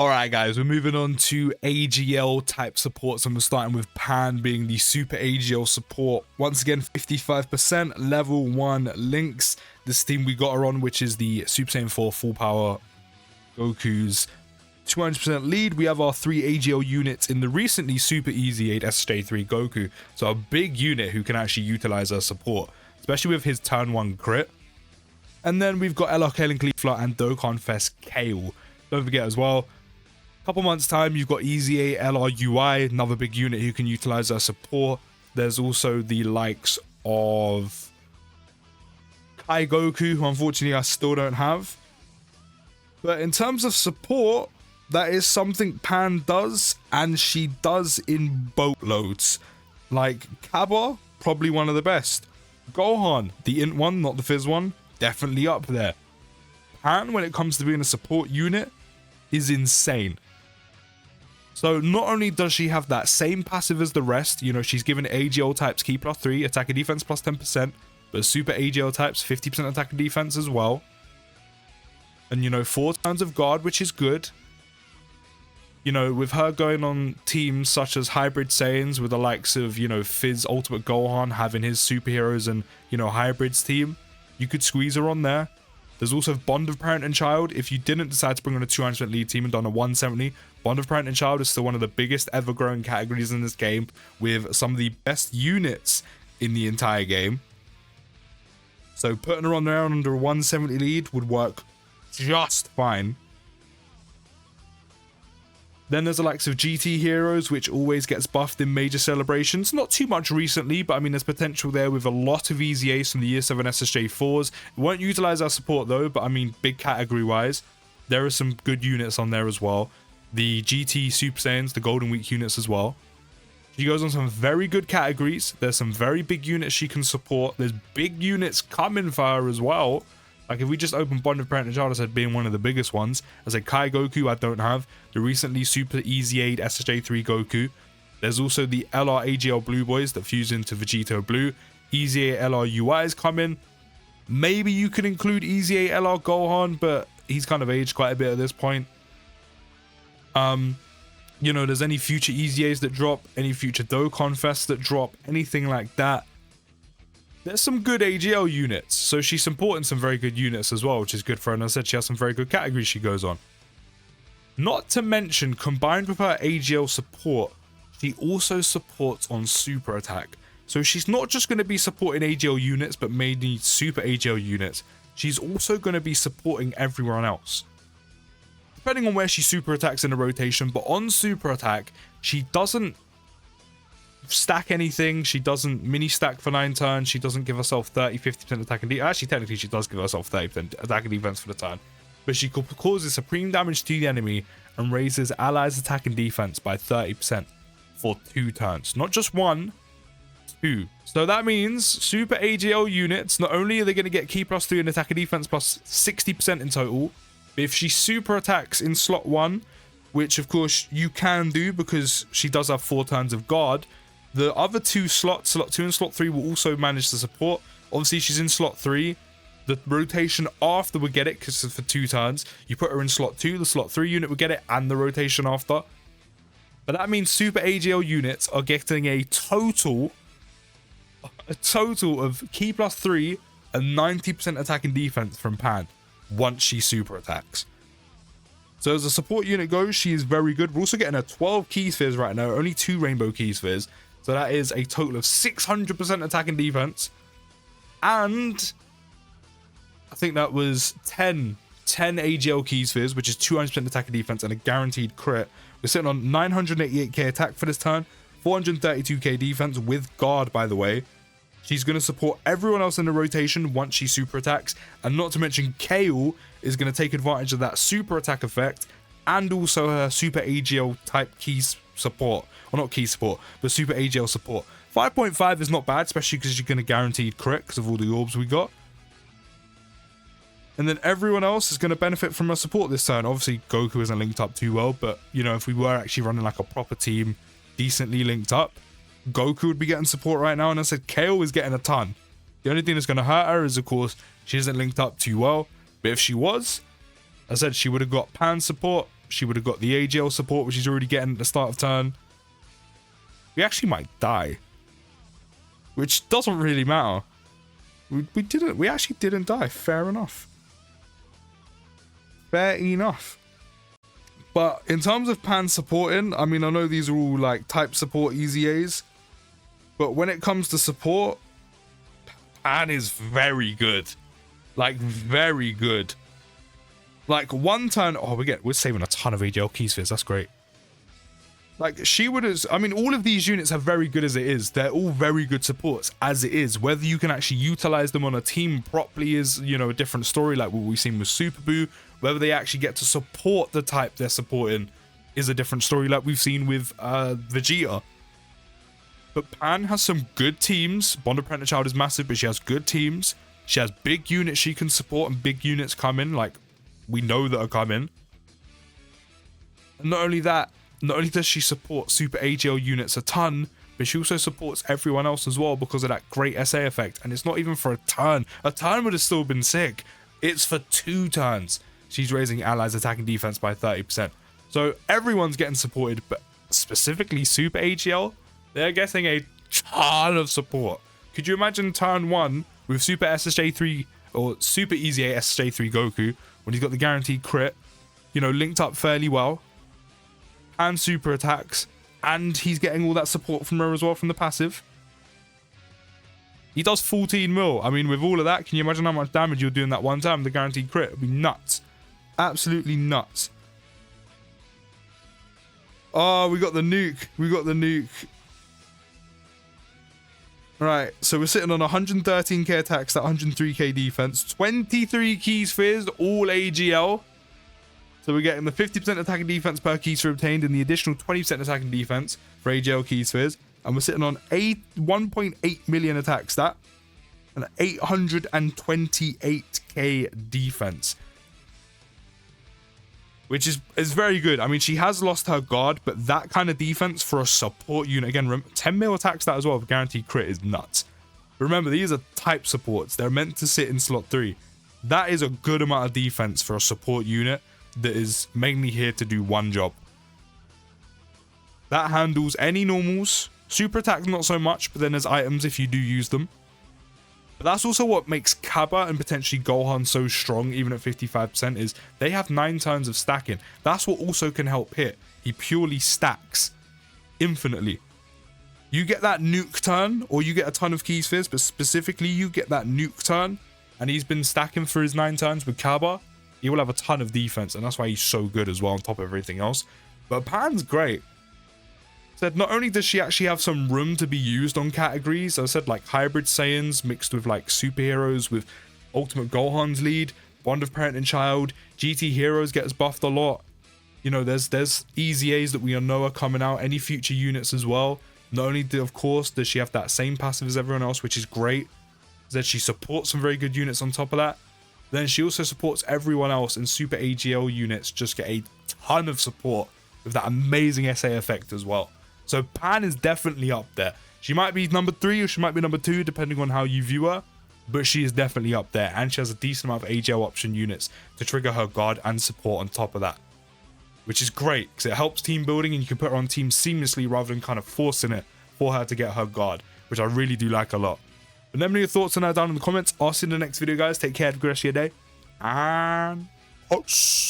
Alright guys, we're moving on to AGL type supports, and we're starting with Pan being the Super AGL support. Once again, 55%, level 1 links. This team we got her on, which is the Super Saiyan 4 full power Goku's 200% lead. We have our 3 AGL units in the recently Super EZA AGL SJ3 Goku. So a big unit who can actually utilize her support, especially with his turn 1 crit. And then we've got LRK and Cauliflower and Dokkan Fest Kale. Don't forget as well, couple months time you've got EZA LRUI, another big unit who can utilize our support. There's also the likes of Kai Goku, who unfortunately I still don't have. But in terms of support, that is something Pan does, and she does in boatloads. Like Kaba, probably one of the best. Gohan, the int one, not the fizz one, definitely up there. Pan, when it comes to being a support unit, is insane. So not only does she have that same passive as the rest, you know, she's given AGL types key +3, attack and defense +10%, but super AGL types 50% attack and defense as well. And, you know, 4 turns of guard, which is good. You know, with her going on teams such as Hybrid Saiyans, with the likes of, you know, Fizz Ultimate Gohan having his superheroes and, you know, Hybrids team, you could squeeze her on there. There's also Bond of Parent and Child. If you didn't decide to bring on a 200% lead team and done a 170, Bond of Parent and Child is still one of the biggest ever growing categories in this game, with some of the best units in the entire game. So putting her on there under a 170 lead would work just fine. Then there's the likes of GT Heroes, which always gets buffed in major celebrations. Not too much recently, but I mean, there's potential there with a lot of EZAs from the Year 7 SSJ4s. It won't utilize our support though, but I mean, big category-wise, there are some good units on there as well. The GT Super Saiyans, the Golden Week units as well. She goes on some very good categories. There's some very big units she can support. There's big units coming for her as well. Like, if we just open Bond of Parent and Child, I said being one of the biggest ones. I said Kai Goku, I don't have. The recently Super EZA SSJ3 Goku. There's also the LR AGL Blue Boys that fuse into Vegito Blue. EZA LR UI is coming. Maybe you can include EZA LR Gohan, but he's kind of aged quite a bit at this point. You know, there's any future EZAs that drop, any future Dokkan Fests that drop, anything like that. There's some good AGL units, so she's supporting some very good units as well, which is good for her. And I said she has some very good categories she goes on. Not to mention, combined with her AGL support, she also supports on super attack. So she's not just going to be supporting AGL units, but mainly super AGL units. She's also going to be supporting everyone else, depending on where she super attacks in the rotation. But on super attack, she doesn't stack anything. She doesn't mini stack for 9 turns. She doesn't give herself 30-50% attack and defense. Actually, technically she does give herself 30% attack and defense for the turn, but she causes supreme damage to the enemy and raises allies attack and defense by 30% for 2 turns, not just 1, 2. So that means super AGL units, not only are they going to get key +3 and attack and defense plus 60% in total, but if she super attacks in slot 1, which of course you can do because she does have 4 turns of guard, the other 2 slots, slot 2 and slot 3, will also manage to support. Obviously, she's in slot 3. The rotation after would get it because for 2 turns. You put her in slot 2, the slot 3 unit would get it, and the rotation after. But that means super AGL units are getting a total of key +3 and 90% attack and defense from Pan once she super attacks. So as a support unit goes, she is very good. We're also getting a 12 key spheres right now, only 2 rainbow key spheres. So that is a total of 600% attack and defense. And I think that was 10 AGL key spheres, which is 200% attack and defense and a guaranteed crit. We're sitting on 988k attack for this turn, 432k defense with guard, by the way. She's going to support everyone else in the rotation once she super attacks. And not to mention, Kale is going to take advantage of that super attack effect and also her super AGL type key support. Well, not key support, but super AGL support. 5.5 is not bad, especially because you're going to guaranteed crit because of all the orbs we got. And then everyone else is going to benefit from her support this turn. Obviously, Goku isn't linked up too well, but, you know, if we were actually running like a proper team, decently linked up, Goku would be getting support right now. And I said Kale is getting a ton. The only thing that's going to hurt her is, of course, she isn't linked up too well. But if she was, I said she would have got Pan support, she would have got the AGL support, which she's already getting at the start of turn. We actually might die, which doesn't really matter. We actually didn't die. Fair enough. Fair enough. But in terms of Pan supporting, I mean, I know these are all like type support EZAs, but when it comes to support, Pan is very good. Like, very good. Like, one turn... Oh, we're saving a ton of AGL key spheres. That's great. Like, she would have... I mean, all of these units are very good as it is. They're all very good supports as it is. Whether you can actually utilize them on a team properly is, you know, a different story, like what we've seen with Super Boo. Whether they actually get to support the type they're supporting is a different story, like we've seen with Vegeta. But Pan has some good teams. Bond of Parent and Child is massive, but she has good teams. She has big units she can support, and big units come in, like we know that are coming. And not only that, not only does she support Super AGL units a ton, but she also supports everyone else as well because of that great SA effect. And it's not even for a turn. A turn would have still been sick. It's for 2 turns. She's raising allies' attack and defense by 30%. So everyone's getting supported, but specifically Super AGL, they're getting a ton of support. Could you imagine turn 1 with Super SSJ3 or Super EZA SSJ3 Goku when he's got the guaranteed crit, you know, linked up fairly well, and super attacks, and he's getting all that support from her as well from the passive? He does 14 mil. I mean, with all of that, can you imagine how much damage you're doing that one time? The guaranteed crit would be nuts. Absolutely nuts. Oh, we got the nuke. We got the nuke. Right, so we're sitting on 113k attacks, that 103k defense, 23 key spheres, all AGL. So we're getting the 50% attack and defense per key sphere obtained and the additional 20% attack and defense for AGL key spheres. And we're sitting on 1.8 million attack stat and 828k defense, which is very good. I mean, she has lost her guard, but that kind of defense for a support unit, again, 10 mil attack stat as well with guaranteed crit is nuts. Remember, these are type supports. They're meant to sit in slot 3. That is a good amount of defense for a support unit that is mainly here to do one job. That handles any normals. Super attack, not so much, but then there's items if you do use them. But that's also what makes Kaba and potentially Gohan so strong, even at 55%, is they have 9 turns of stacking. That's what also can help hit. He purely stacks infinitely. You get that nuke turn, or you get a ton of key spheres, but specifically you get that nuke turn, and he's been stacking for his 9 turns with Kaba. He will have a ton of defense, and that's why he's so good as well on top of everything else. But Pan's great. Said not only does she actually have some room to be used on categories, I said like hybrid Saiyans mixed with like superheroes with Ultimate Gohan's lead, Bond of Parent and Child, GT Heroes gets buffed a lot. You know, there's EZAs that we know are coming out, any future units as well. Not only of course does she have that same passive as everyone else, which is great, that she supports some very good units on top of that. Then she also supports everyone else, and Super AGL units just get a ton of support with that amazing SA effect as well. So Pan is definitely up there. She might be number 3 or she might be number 2 depending on how you view her, but she is definitely up there, and she has a decent amount of AGL option units to trigger her guard and support on top of that, which is great because it helps team building and you can put her on team seamlessly rather than kind of forcing it for her to get her guard, which I really do like a lot. But let me know your thoughts on that down in the comments. I'll see you in the next video, guys. Take care. Have a good rest of your day. And peace.